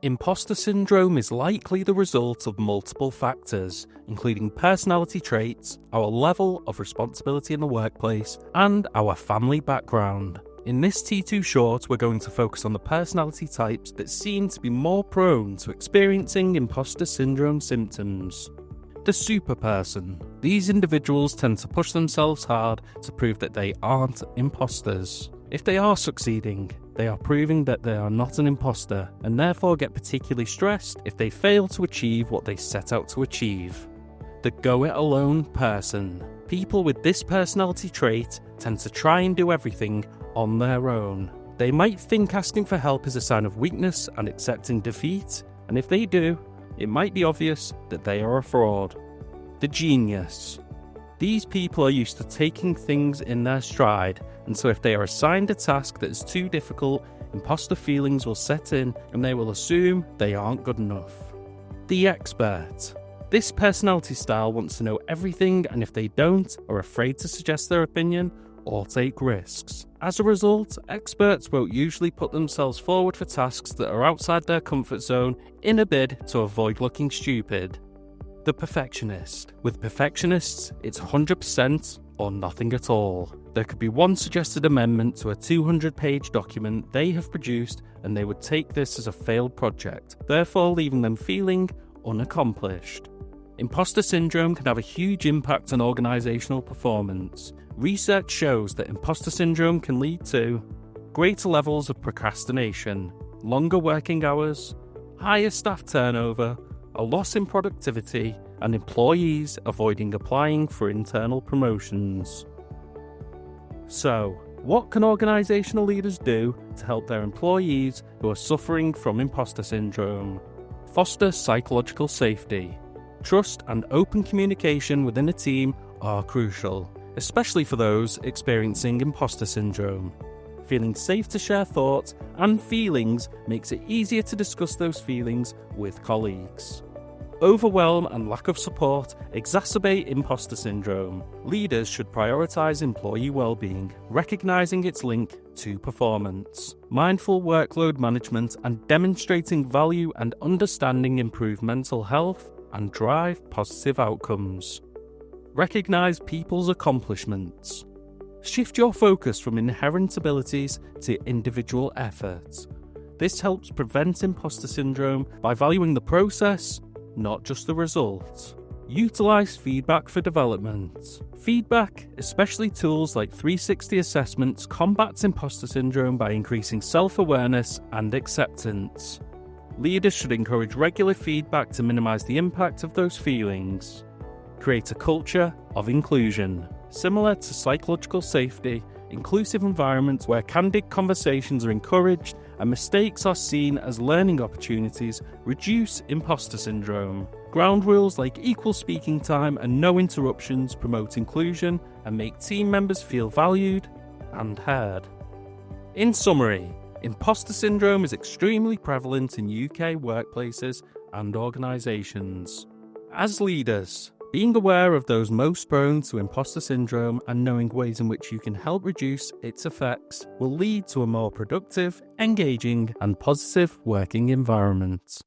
Imposter syndrome is likely the result of multiple factors, including personality traits, our level of responsibility in the workplace, and our family background. In this T2 short, we're going to focus on the personality types that seem to be more prone to experiencing imposter syndrome symptoms. The super person. These individuals tend to push themselves hard to prove that they aren't imposters. If they are succeeding, they are proving that they are not an imposter, and therefore get particularly stressed if they fail to achieve what they set out to achieve. The go-it-alone person. People with this personality trait tend to try and do everything on their own. They might think asking for help is a sign of weakness and accepting defeat, and if they do, it might be obvious that they are a fraud. The genius. These people are used to taking things in their stride, and so if they are assigned a task that is too difficult, imposter feelings will set in and they will assume they aren't good enough. The expert. This personality style wants to know everything, and if they don't, are afraid to suggest their opinion or take risks. As a result, experts won't usually put themselves forward for tasks that are outside their comfort zone in a bid to avoid looking stupid. The perfectionist. With perfectionists, it's 100% or nothing at all. There could be one suggested amendment to a 200-page document they have produced, and they would take this as a failed project, therefore leaving them feeling unaccomplished. Imposter syndrome can have a huge impact on organisational performance. Research shows that imposter syndrome can lead to greater levels of procrastination, longer working hours, higher staff turnover, a loss in productivity, and employees avoiding applying for internal promotions. So, what can organisational leaders do to help their employees who are suffering from imposter syndrome? Foster psychological safety. Trust and open communication within a team are crucial, especially for those experiencing imposter syndrome. Feeling safe to share thoughts and feelings makes it easier to discuss those feelings with colleagues. Overwhelm and lack of support exacerbate imposter syndrome. Leaders should prioritise employee well-being, recognising its link to performance. Mindful workload management and demonstrating value and understanding improve mental health and drive positive outcomes. Recognise people's accomplishments. Shift your focus from inherent abilities to individual efforts. This helps prevent imposter syndrome by valuing the process, not just the result. Utilise feedback for development. Feedback, especially tools like 360 assessments, combats imposter syndrome by increasing self-awareness and acceptance. Leaders should encourage regular feedback to minimise the impact of those feelings. Create a culture of inclusion. Similar to psychological safety, inclusive environments where candid conversations are encouraged and mistakes are seen as learning opportunities reduce imposter syndrome. Ground rules like equal speaking time and no interruptions promote inclusion and make team members feel valued and heard. In summary, imposter syndrome is extremely prevalent in UK workplaces and organisations. As leaders, being aware of those most prone to imposter syndrome and knowing ways in which you can help reduce its effects will lead to a more productive, engaging, and positive working environment.